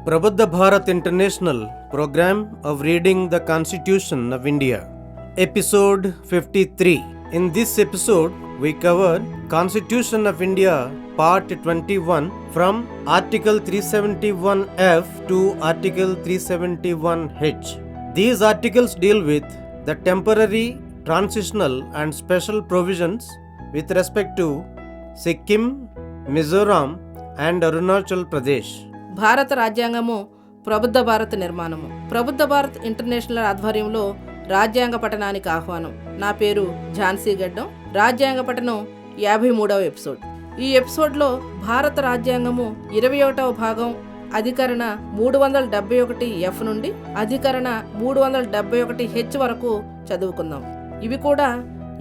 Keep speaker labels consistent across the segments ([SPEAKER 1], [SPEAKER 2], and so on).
[SPEAKER 1] Prabuddha Bharat International Program of Reading the Constitution of India. Episode 53. In this episode, we cover Constitution of India Part 21 from Article 371F to Article 371H. These articles deal with the temporary, transitional and special provisions with respect to Sikkim, Mizoram and Arunachal Pradesh.
[SPEAKER 2] భారత రాజ్యాంగము ప్రబుద్ధ భారత్ నిర్మాణము. Prabuddha Bharat international ఆధ్వర్యంలో రాజ్యాంగ పఠనానికి ఆహ్వానం. నా పేరు ఝాన్సీ గడ్డం. రాజ్యాంగ పఠనం 53వ ఎపిసోడ్. ఈ ఎపిసోడ్లో భారత రాజ్యాంగము 21వ భాగం అధికరణ 371F నుండి అధికరణ 371H వరకు చదువుకుందాం. ఇవి కూడా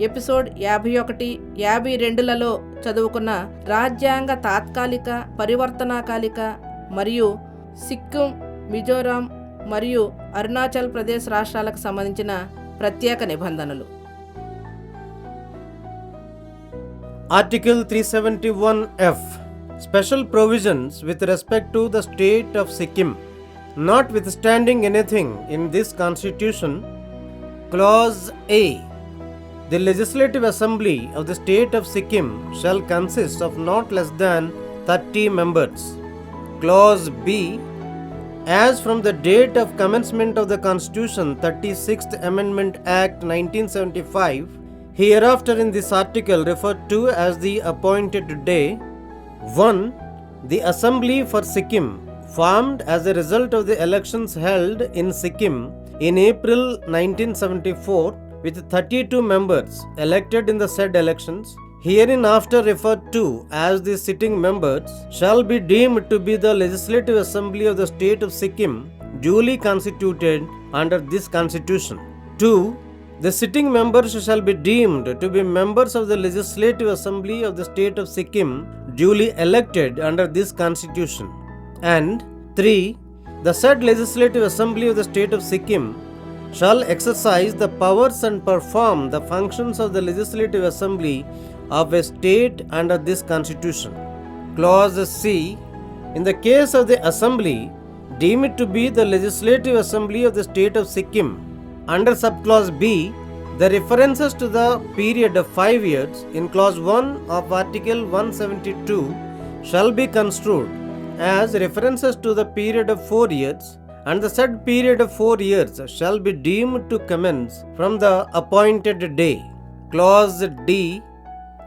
[SPEAKER 2] ఎపిసోడ్ 51, 52లలో చదువుకున్న రాజ్యాంగ తాత్కాలిక, పరివర్తనాకాలిక మరియు సిక్కిం, మిజోరాం మరియు అరుణాచల్ ప్రదేశ్ రాష్ట్రాలకు సంబంధించిన ప్రత్యేక నిబంధనలు.
[SPEAKER 1] Article 371F. Special provisions with respect to the state of Sikkim. Notwithstanding anything in this constitution, Clause A. The Legislative Assembly of the state of Sikkim shall consist of not less than 30 members. Clause B. As from the date of commencement of the Constitution 36th Amendment Act 1975, hereafter in this article referred to as the appointed day, 1. The Assembly for Sikkim, formed as a result of the elections held in Sikkim in April 1974 with 32 members elected in the said elections, hereinafter referred to as the sitting members, shall be deemed to be the Legislative Assembly of the state of Sikkim, duly constituted under this constitution. 2. The sitting members shall be deemed to be members of the Legislative Assembly of the state of Sikkim, duly elected under this constitution. And 3. The said Legislative Assembly of the state of Sikkim shall exercise the powers and perform the functions of the Legislative Assembly of a state under this constitution. Clause C. In the case of the Assembly deemed to be the Legislative Assembly of the state of Sikkim, under subclause B, the references to the period of 5 years in clause 1 of Article 172 shall be construed as references to the period of 4 years, and the said period of 4 years shall be deemed to commence from the appointed day. Clause D.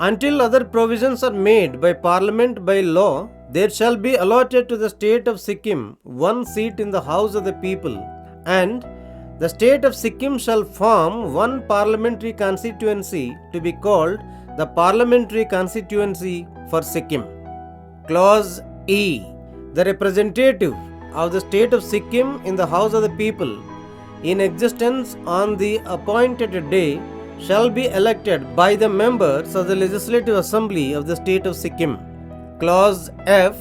[SPEAKER 1] Until other provisions are made by Parliament by law, there shall be allotted to the state of Sikkim 1 seat in the House of the People, and the state of Sikkim shall form 1 parliamentary constituency to be called the Parliamentary Constituency for Sikkim. Clause E. The representative of the state of Sikkim in the House of the People, in existence on the appointed day, shall be elected by the members of the Legislative Assembly of the state of Sikkim. Clause F.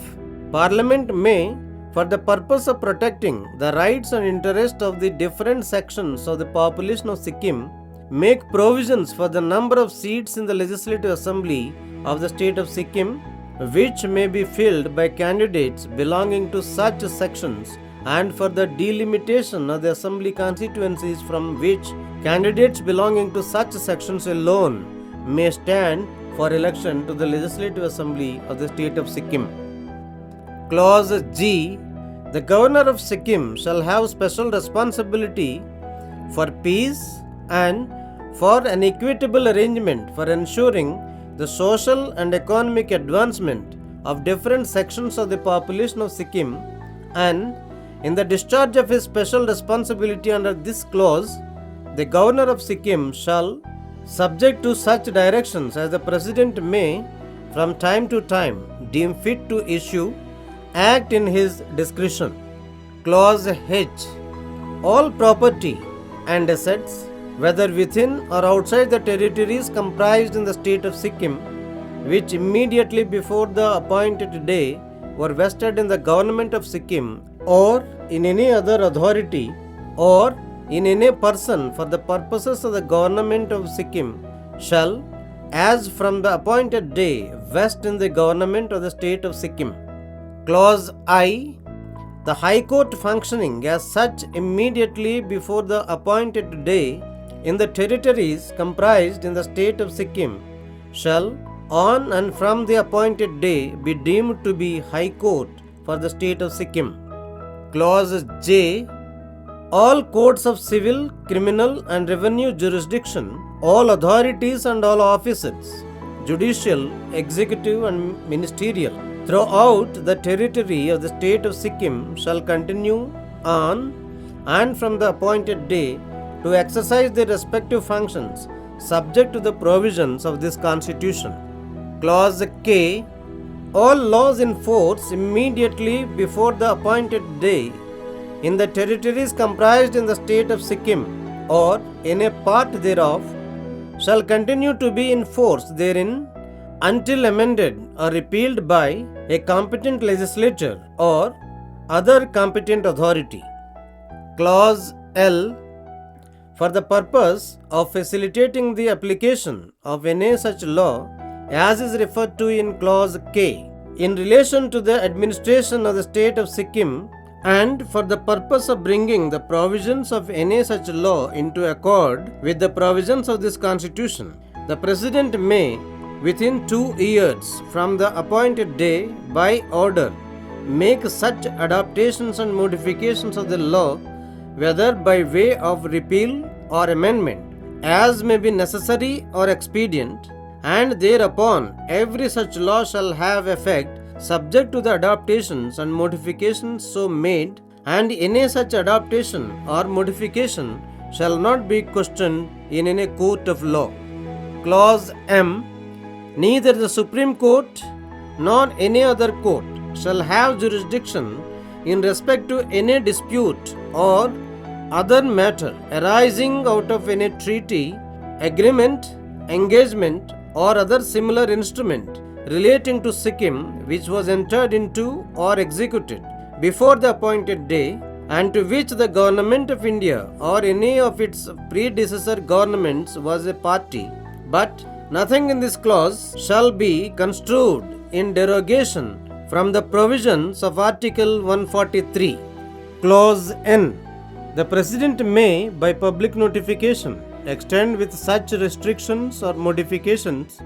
[SPEAKER 1] Parliament may, for the purpose of protecting the rights and interests of the different sections of the population of Sikkim, make provisions for the number of seats in the Legislative Assembly of the state of Sikkim, which may be filled by candidates belonging to such sections, and for the delimitation of the assembly constituencies from which candidates belonging to such sections alone may stand for election to the Legislative Assembly of the state of Sikkim. Clause G. The Governor of Sikkim shall have special responsibility for peace and for an equitable arrangement for ensuring the social and economic advancement of different sections of the population of Sikkim, and in the discharge of his special responsibility under this clause, the Governor of Sikkim shall, subject to such directions as the President may, from time to time, deem fit to issue, act in his discretion. Clause H. All property and assets, whether within or outside the territories comprised in the state of Sikkim, which immediately before the appointed day were vested in the government of Sikkim or in any other authority or in any person for the purposes of the government of Sikkim, shall, as from the appointed day, vest in the government of the state of Sikkim. Clause I. the High Court functioning as such immediately before the appointed day in the territories comprised in the state of Sikkim shall on and from the appointed day be deemed to be High Court for the state of Sikkim. Clause J. All courts of civil, criminal and revenue jurisdiction, all authorities and all officers, judicial, executive and ministerial, throughout the territory of the state of Sikkim shall continue on and from the appointed day to exercise their respective functions subject to the provisions of this constitution. Clause K. All laws in force immediately before the appointed day in the territories comprised in the state of Sikkim or in a part thereof shall continue to be in force therein until amended or repealed by a competent legislature or other competent authority. Clause L. For the purpose of facilitating the application of any such law as is referred to in Clause K in relation to the administration of the state of Sikkim, and for the purpose of bringing the provisions of any such law into accord with the provisions of this constitution, the President may, within 2 years from the appointed day, by order, make such adaptations and modifications of the law, whether by way of repeal or amendment, as may be necessary or expedient, and thereupon every such law shall have effect subject to the adaptations and modifications so made, and any such adaptation or modification shall not be questioned in any court of law. Clause M. Neither the Supreme Court nor any other court shall have jurisdiction in respect to any dispute or other matter arising out of any treaty, agreement, engagement or other similar instrument relating to Sikkim which was entered into or executed before the appointed day, and to which the government of India or any of its predecessor governments was a party, but nothing in this clause shall be construed in derogation from the provisions of Article 143. Clause N. The President may, by public notification, extend with such restrictions or modifications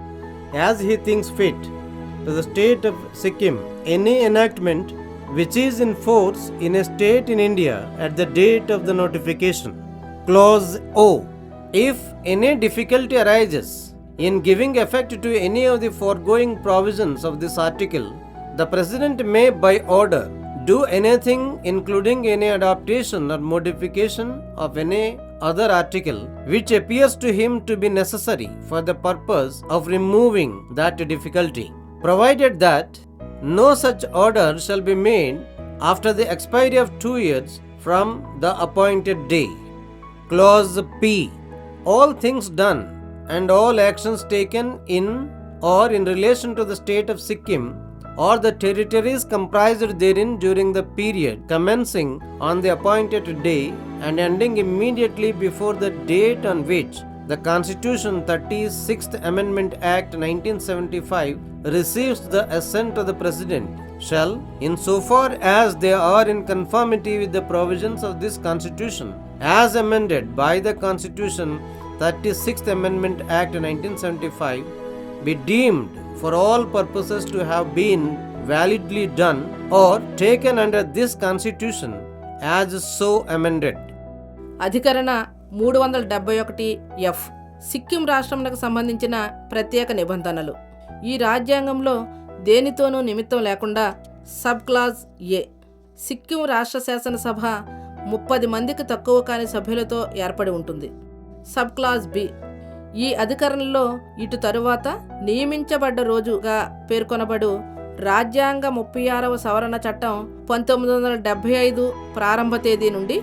[SPEAKER 1] as he thinks fit to the state of Sikkim any enactment which is in force in a state in India at the date of the notification. Clause O. If any difficulty arises in giving effect to any of the foregoing provisions of this article, the President may by order do anything including any adaptation or modification of any other article which appears to him to be necessary for the purpose of removing that difficulty, provided that no such order shall be made after the expiry of 2 years from the appointed day. Clause P. All things done and all actions taken in or in relation to the state of Sikkim or the territories comprised therein during the period commencing on the appointed day and ending immediately before the date on which the Constitution 36th Amendment Act 1975 receives the assent of the President shall, insofar as they are in conformity with the provisions of this Constitution as amended by the Constitution 36th Amendment Act 1975, be deemed for all purposes to have been validly done or taken under this Constitution as so amended.
[SPEAKER 2] అధికరణ 371 సిక్కిం రాష్ట్రమునకు సంబంధించిన ప్రత్యేక నిబంధనలు. ఈ రాజ్యాంగంలో దేనితోనూ నిమిత్తం లేకుండా sub clause ఏ. సిక్కిం రాష్ట్ర శాసనసభ 30 మందికి తక్కువ కాని సభ్యులతో ఏర్పడి ఉంటుంది. Sub clause B. ఈ అధికరణలో ఇటు తరువాత నియమించబడ్డ రోజుగా పేర్కొనబడు రాజ్యాంగ 36వ సవరణ చట్టం 1975 ప్రారంభ తేదీ నుండి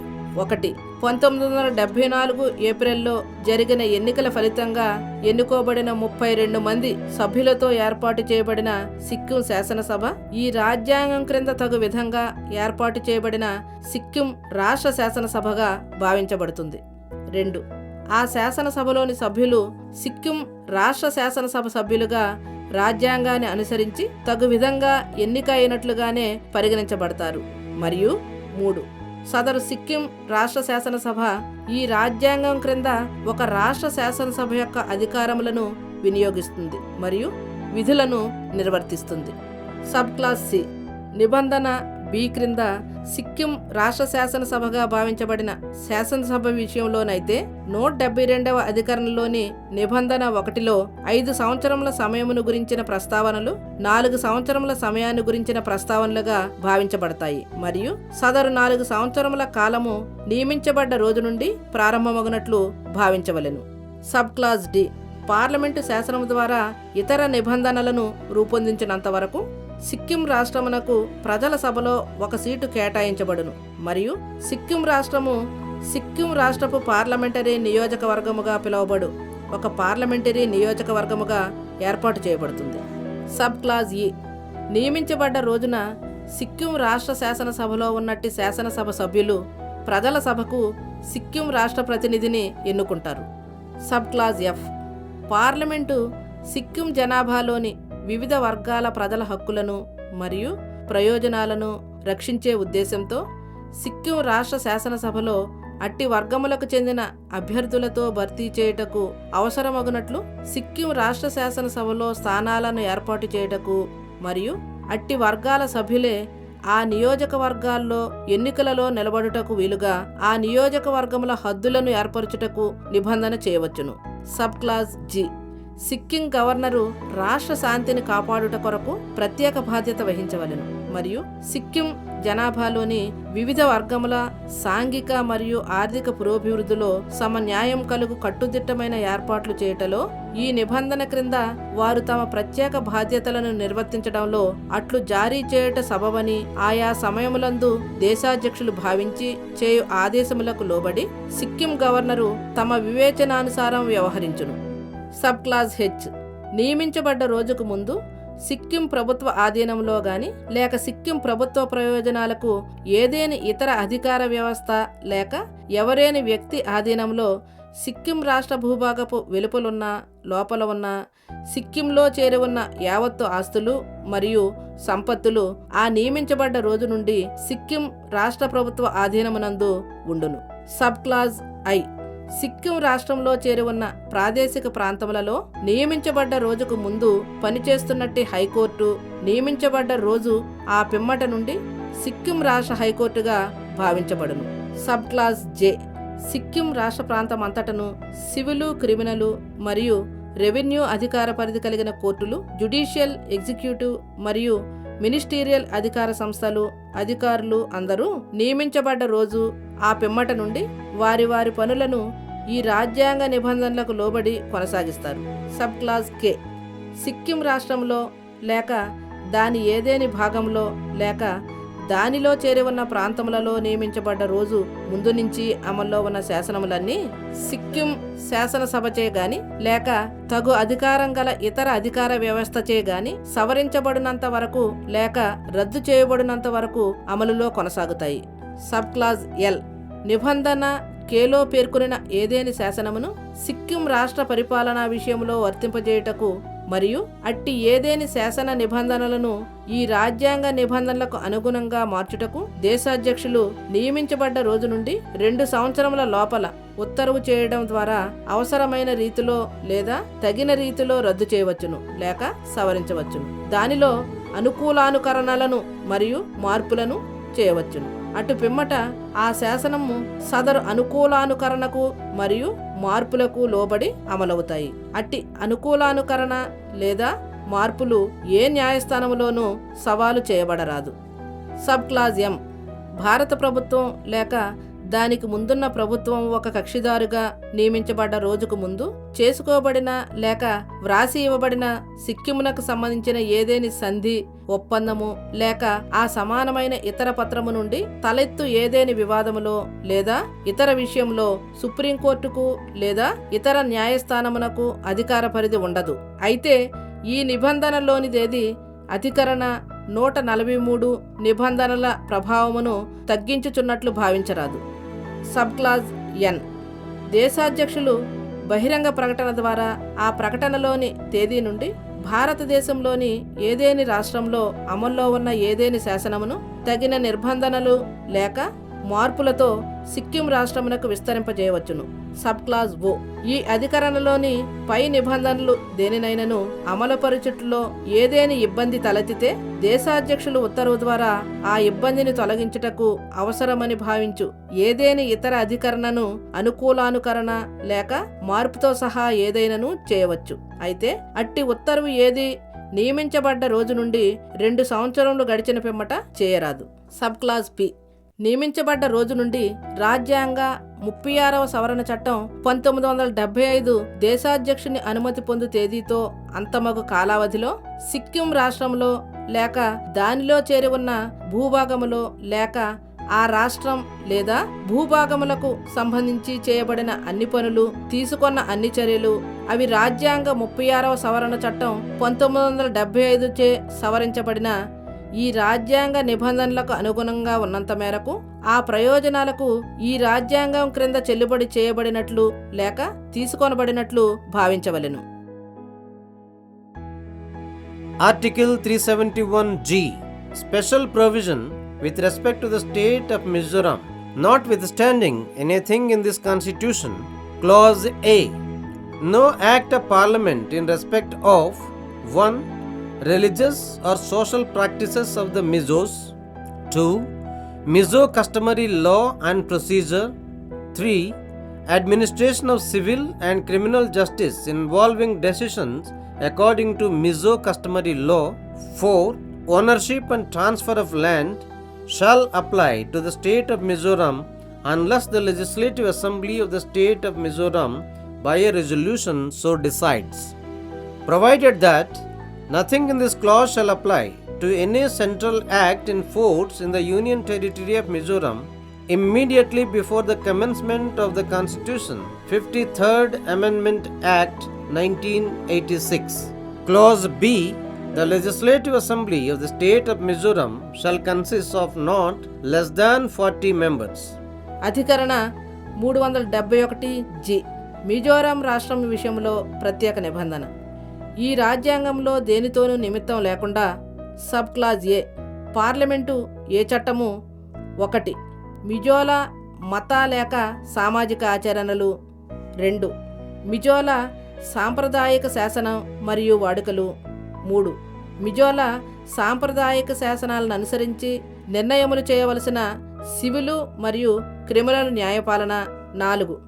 [SPEAKER 2] 1 1974 ఏప్రిల్లో జరిగిన ఎన్నికల ఫలితంగా ఎన్నుకోబడిన 32 మంది సభ్యులతో ఏర్పాటు చేయబడిన సిక్కిం శాసనసభ ఈ రాజ్యాంగం క్రింద తగు విధంగా ఏర్పాటు చేయబడిన సిక్కిం రాష్ట్ర శాసనసభగా భావించబడుతుంది. 2 ఆ శాసనసభలోని సభ్యులు సిక్కిం రాష్ట్ర శాసనసభ సభ్యులుగా రాజ్యాంగాన్ని అనుసరించి తగు విధంగా ఎన్నిక అయినట్లుగానే పరిగణించబడతారు. మరియు 3. సదరు సిక్కిం రాష్ట్ర శాసనసభ ఈ రాజ్యాంగం క్రింద ఒక రాష్ట్ర శాసనసభ యొక్క అధికారములను వినియోగిస్తుంది మరియు విధులను నిర్వర్తిస్తుంది. సబ్ క్లాస్ సి నిబంధన బి క్రింద సిక్కిం రాష్ట్ర శాసనసభగా భావించబడిన శాసనసభ విషయంలోనైతే 172వ అధికరణలోని నిబంధన 1లో 5 సంవత్సరముల సమయమును గురించిన ప్రస్తావనలు 4 సంవత్సరముల సమయాన్ని గురించిన ప్రస్తావనలుగా భావించబడతాయి మరియు సదరు 4 సంవత్సరముల కాలము నియమించబడ్డ రోజు నుండి ప్రారంభమగునట్లు భావించవలెను. సబ్ క్లాస్ డి పార్లమెంటు శాసనం ద్వారా ఇతర నిబంధనలను రూపొందించినంత వరకు సిక్కిం రాష్ట్రమునకు ప్రజల సభలో ఒక సీటు కేటాయించబడును మరియు సిక్కిం రాష్ట్రము సిక్కిం రాష్ట్రపు పార్లమెంటరీ నియోజకవర్గముగా పిలువబడు ఒక పార్లమెంటరీ నియోజకవర్గముగా ఏర్పాటు చేయబడుతుంది. సబ్ క్లాజ్ ఈ నియమించబడ్డ రోజున సిక్కిం రాష్ట్ర శాసనసభలో ఉన్నట్టి శాసనసభ సభ్యులు ప్రజల సభకు సిక్కిం రాష్ట్ర ప్రతినిధిని ఎన్నుకుంటారు. Sub clause F parliament Sikkim జనాభాలోని వివిధ వర్గాల ప్రజల హక్కులను మరియు ప్రయోజనాలను రక్షించే ఉద్దేశంతో సిక్కిం రాష్ట్ర శాసనసభలో అట్టి వర్గములకు చెందిన అభ్యర్థులతో భర్తీ చేయుటకు అవసరమగునట్లు సిక్కిం రాష్ట్ర శాసనసభలో స్థానాలను ఏర్పాటు చేయుటకు మరియు అట్టి వర్గాల సభ్యులే ఆ నియోజకవర్గాల్లో ఎన్నికలలో నిలబడుటకు వీలుగా ఆ నియోజకవర్గముల హద్దులను ఏర్పరచుటకు నిబంధన చేయవచ్చును. Sub clause G Sikkim governor రాష్ట్ర శాంతిని కాపాడుట కొరకు ప్రత్యేక బాధ్యత వహించవలెను మరియు సిక్కిం జనాభాలోని వివిధ వర్గముల సాంఘిక మరియు ఆర్థిక పురోభివృద్ధిలో సమన్యాయం కలుగు కట్టుదిట్టమైన ఏర్పాట్లు చేయటలో ఈ నిబంధన క్రింద వారు తమ ప్రత్యేక బాధ్యతలను నిర్వర్తించడంలో అట్లు జారీ చేయుట సబబని ఆయా సమయములందు దేశాధ్యక్షులు భావించి చేయు ఆదేశములకు లోబడి సిక్కిం గవర్నరు తమ వివేచనానుసారం వ్యవహరించును. సబ్ క్లాజ్ హెచ్ నియమించబడ్డ రోజుకు ముందు సిక్కిం ప్రభుత్వ ఆధీనంలో గాని లేక సిక్కిం ప్రభుత్వ ప్రయోజనాలకు ఏదేని ఇతర అధికార వ్యవస్థ లేక ఎవరేని వ్యక్తి ఆధీనంలో సిక్కిం రాష్ట్ర భూభాగపు వెలుపలున్న లోపల ఉన్న సిక్కింలో చేరి ఉన్న యావత్తు ఆస్తులు మరియు సంపత్తులు ఆ నియమించబడ్డ రోజు నుండి సిక్కిం రాష్ట్ర ప్రభుత్వ ఆధీనమునందు ఉండును. సబ్ క్లాజ్ ఐ సిక్కిం రాష్ట్రంలో చేరి ఉన్న ప్రాదేశిక ప్రాంతములలో నియమించబడ్డ రోజుకు ముందు పనిచేస్తున్నట్టి హైకోర్టు నియమించబడ్డ రోజు ఆ పిమ్మట నుండి సిక్కిం రాష్ట్ర హైకోర్టుగా భావించబడును. సబ్ క్లాస్ జే సిక్కిం రాష్ట్ర ప్రాంతం అంతటను సివిలు క్రిమినలు మరియు రెవెన్యూ అధికార పరిధి కలిగిన కోర్టులు జ్యుడిషియల్ ఎగ్జిక్యూటివ్ మరియు మినిస్టీరియల్ అధికార సంస్థలు అధికారులు అందరూ నియమించబడ్డ రోజు ఆ పిమ్మట నుండి వారి వారి పనులను ఈ రాజ్యాంగ నిబంధనలకు లోబడి కొనసాగిస్తారు. సబ్ క్లాజ్ కే సిక్కిం రాష్ట్రంలో లేక దాని ఏదేని భాగంలో లేక దానిలో చేరి ఉన్న ప్రాంతములలో నియమించబడ్డ రోజు ముందు నుంచి అమల్లో ఉన్న శాసనములన్నీ సిక్కిం శాసనసభచే గాని లేక తగు అధికారం గల ఇతర అధికార వ్యవస్థచే గాని సవరించబడినంత వరకు లేక రద్దు చేయబడినంత వరకు అమలులో కొనసాగుతాయి. సబ్ క్లాజ్ ఎల్ నిబంధన కేలో పేర్కొనిన ఏదేని శాసనమును సిక్కిం రాష్ట్ర పరిపాలనా విషయంలో వర్తింపజేయుటకు మరియు అట్టి ఏదేని శాసన నిబంధనలను ఈ రాజ్యాంగ నిబంధనలకు అనుగుణంగా మార్చుటకు దేశాధ్యక్షులు నియమించబడ్డ రోజు నుండి 2 సంవత్సరముల లోపల ఉత్తర్వు చేయడం ద్వారా అవసరమైన రీతిలో లేదా తగిన రీతిలో రద్దు చేయవచ్చును లేక సవరించవచ్చును. దానిలో అనుకూలానుకరణలను మరియు మార్పులను చేయవచ్చును. అటు పిమ్మట ఆ శాసనము సదరు అనుకూలానుకరణకు మరియు మార్పులకు లోబడి అమలవుతాయి. అట్టి అనుకూలానుకరణ లేదా మార్పులు ఏ న్యాయస్థానములోనూ సవాలు చేయబడరాదు. సబ్ క్లాజ్ ఎం భారత ప్రభుత్వం లేక దానికి ముందున్న ప్రభుత్వం ఒక కక్షిదారుగా నియమించబడ్డ రోజుకు ముందు చేసుకోబడిన లేక వ్రాసి ఇవ్వబడిన సిక్కిమునకు సంబంధించిన ఏదేని సంధి ఒప్పందము లేక ఆ సమానమైన ఇతర పత్రము నుండి తలెత్తు ఏదేని వివాదములో లేదా ఇతర విషయంలో సుప్రీంకోర్టుకు లేదా ఇతర న్యాయస్థానమునకు అధికార పరిధి ఉండదు. అయితే ఈ నిబంధనలోనిదేది అధికరణ 143 నిబంధనల ప్రభావమును తగ్గించుచున్నట్లు భావించరాదు. సబ్ క్లాజ్ ఎన్ దేశాధ్యక్షులు బహిరంగ ప్రకటన ద్వారా ఆ ప్రకటనలోని తేదీ నుండి భారతదేశంలోని ఏదేని రాష్ట్రంలో అమల్లో ఉన్న ఏదేని శాసనమును తగిన నిర్బంధనలు లేక మార్పులతో సిక్కిం రాష్ట్రమునకు విస్తరింపజేయవచ్చును. సబ్ క్లాజ్ ఓ. ఈ అధికరణలోని పై నిబంధనలు దేనినైనను అమలుపరచుట్లో ఏదేని ఇబ్బంది తలెత్తితే దేశాధ్యక్షులు ఉత్తర్వు ద్వారా ఆ ఇబ్బందిని తొలగించుటకు అవసరమని భావించు ఏదేని ఇతర అధికరణను అనుకూలానుకరణ లేక మార్పుతో సహా ఏదైనను చేయవచ్చు. అయితే అట్టి ఉత్తర్వు ఏది నియమించబడ్డ రోజు నుండి 2 సంవత్సరములు గడిచిన పిమ్మట చేయరాదు. Sub clause P. నియమించబడ్డ రోజు నుండి రాజ్యాంగ 36వ సవరణ చట్టం 1975 దేశాధ్యక్షుని అనుమతి పొందు తేదీతో అంతమగు కాలావధిలో సిక్కిం రాష్ట్రంలో లేక దానిలో చేరి ఉన్న భూభాగములో లేక ఆ రాష్ట్రం లేదా భూభాగములకు సంబంధించి చేయబడిన అన్ని పనులు, తీసుకున్న అన్ని చర్యలు అవి రాజ్యాంగ 36వ సవరణ చట్టం 1975 చే సవరించబడిన ఈ రాజ్యాంగ నిబంధనలకు అనుగుణంగా ఉన్నంత మేరకు ఆ ప్రయోజనాలకు ఈ రాజ్యాంగం క్రింద చెల్లుబడి చేయబడినట్లు లేక తీసుకొనబడినట్లు భావించవలెను.
[SPEAKER 1] Article 371G. Special provision with respect to the state of Mizoram, notwithstanding anything in this constitution. Clause A. No act of parliament in respect of 1. Religious or social practices of the Mizos. 2. Mizo customary law and procedure. 3. Administration of civil and criminal justice involving decisions according to Mizo customary law. 4. Ownership and transfer of land shall apply to the state of Mizoram unless the legislative assembly of the state of Mizoram by a resolution so decides. Provided that nothing in this clause shall apply to any central act in force in the Union Territory of Mizoram immediately before the commencement of the Constitution, 53rd Amendment Act 1986. Clause B. The Legislative Assembly of the State of Mizoram shall consist of not less than 40 members.
[SPEAKER 2] అధికరణ 371 మిజోరాం రాష్ట్రం విషయంలో ప్రత్యేక నిబంధన. ఈ రాజ్యాంగంలో దేనితోనూ నిమిత్తం లేకుండా sub clause ఏ. Parliament ఏ చట్టము 1. మిజోల మత లేక సామాజిక ఆచరణలు. 2. మిజోల సాంప్రదాయిక శాసనం మరియు వాడుకలు. 3. మిజోల సాంప్రదాయిక శాసనాలను అనుసరించి నిర్ణయములు చేయవలసిన సివిలు మరియు క్రిమినల్ న్యాయపాలన. 4.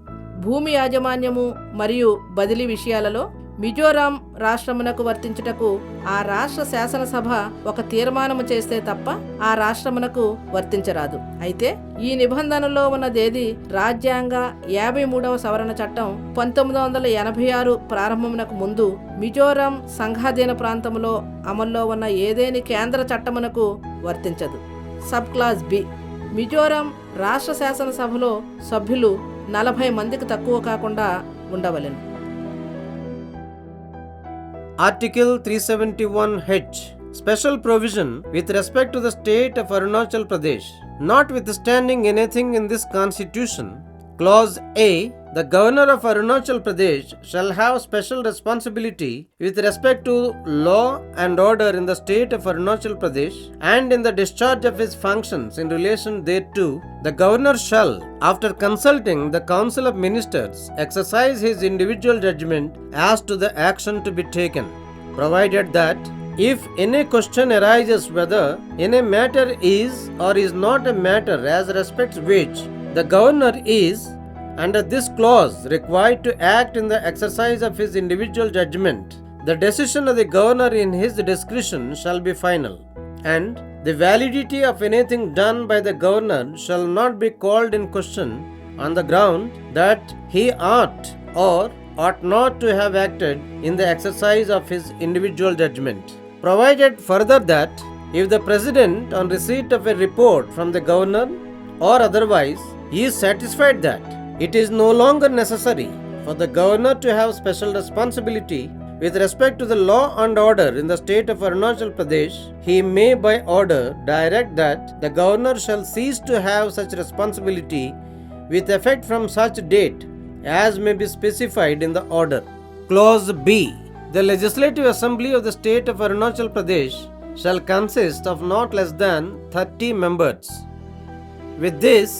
[SPEAKER 2] భూమి యాజమాన్యము మరియు బదిలీ విషయాలలో మిజోరాం రాష్ట్రమునకు వర్తించుటకు ఆ రాష్ట్ర శాసనసభ ఒక తీర్మానము చేస్తే తప్ప ఆ రాష్ట్రమునకు వర్తించరాదు. అయితే ఈ నిబంధనలో ఉన్నదేది రాజ్యాంగ 53వ సవరణ చట్టం 1986 ప్రారంభమునకు ముందు మిజోరాం సంఘాధీన ప్రాంతములో అమల్లో ఉన్న ఏదేని కేంద్ర చట్టమునకు వర్తించదు. Sub clause B. మిజోరాం రాష్ట్ర శాసనసభలో సభ్యులు 40 మందికి తక్కువ కాకుండా ఉండవలెను.
[SPEAKER 1] Article 371H. Special provision with respect to the state of Arunachal Pradesh. Notwithstanding anything in this constitution. Clause A. The governor of Arunachal Pradesh shall have special responsibility with respect to law and order in the state of Arunachal Pradesh and in the discharge of his functions in relation thereto. The governor shall, after consulting the council of ministers, exercise his individual judgment as to the action to be taken, provided that if any question arises whether any matter is or is not a matter as respects which the governor is, under this clause, required to act in the exercise of his individual judgment, the decision of the governor in his discretion shall be final, and the validity of anything done by the governor shall not be called in question on the ground that he ought or ought not to have acted in the exercise of his individual judgment. Provided further that if the President, on receipt of a report from the governor or otherwise, he is satisfied that it is no longer necessary for the governor to have special responsibility with respect to the law and order in the state of Arunachal Pradesh, he may by order direct that the governor shall cease to have such responsibility with effect from such date as may be specified in the order. Clause B. The Legislative Assembly of the state of Arunachal Pradesh shall consist of not less than 30 members. With this,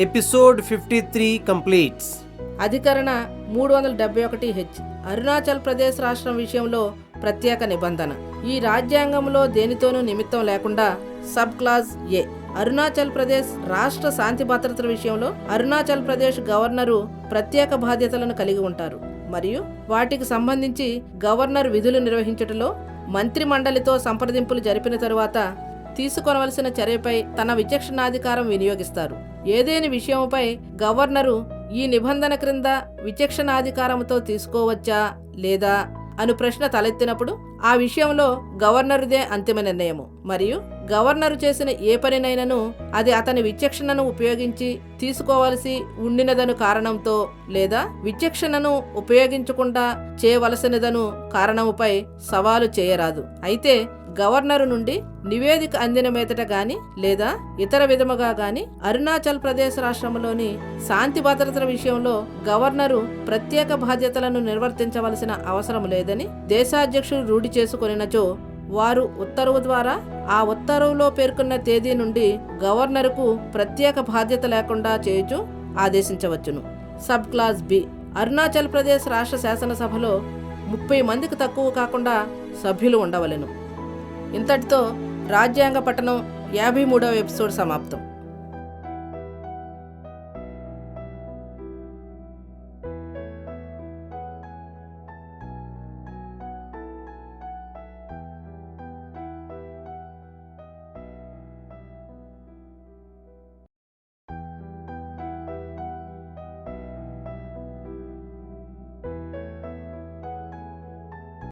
[SPEAKER 1] episode 53 completes.
[SPEAKER 2] అధికరణ 371 అరుణాచల్ ప్రదేశ్ రాష్ట్రం విషయంలో ప్రత్యేక నిబంధన. ఈ రాజ్యాంగంలో దేనితోనూ నిమిత్తం లేకుండా sub clause ఏ. అరుణాచల్ ప్రదేశ్ రాష్ట్ర శాంతి భద్రతల విషయంలో అరుణాచల్ ప్రదేశ్ గవర్నరు ప్రత్యేక బాధ్యతలను కలిగి ఉంటారు మరియు వాటికి సంబంధించి గవర్నర్ విధులు నిర్వహించుటలో మంత్రి మండలితో సంప్రదింపులు జరిపిన తరువాత తీసుకొనవలసిన చర్యపై తన విచక్షణాధికారం వినియోగిస్తారు. ఏదేని విషయంపై గవర్నరు ఈ నిబంధన క్రింద విచక్షణాధికారంతో తీసుకోవచ్చా లేదా అను ప్రశ్న తలెత్తినప్పుడు ఆ విషయంలో గవర్నరుదే అంతిమ నిర్ణయము మరియు గవర్నరు చేసిన ఏ పనినైనను అది అతని విచక్షణను ఉపయోగించి తీసుకోవలసి ఉండినదను కారణంతో లేదా విచక్షణను ఉపయోగించకుండా చేయవలసినదను కారణముపై సవాలు చేయరాదు. అయితే గవర్నరు నుండి నివేదిక అందిన మీదట గాని లేదా ఇతర విధముగా గాని అరుణాచల్ ప్రదేశ్ రాష్ట్రంలోని శాంతి భద్రతల విషయంలో గవర్నరు ప్రత్యేక బాధ్యతలను నిర్వర్తించవలసిన అవసరం లేదని దేశాధ్యక్షుడు రూఢి చేసుకొనినచో వారు ఉత్తర్వు ద్వారా ఆ ఉత్తర్వులో పేర్కొన్న తేదీ నుండి గవర్నరుకు ప్రత్యేక బాధ్యత లేకుండా చేయుచు ఆదేశించవచ్చును. Sub clause B. Arunachal Pradesh రాష్ట్ర శాసనసభలో 30 మందికి తక్కువ కాకుండా సభ్యులు ఉండవలెను. ఇంతటితో రాజ్యాంగ పఠనం 53వ ఎపిసోడ్ సమాప్తం.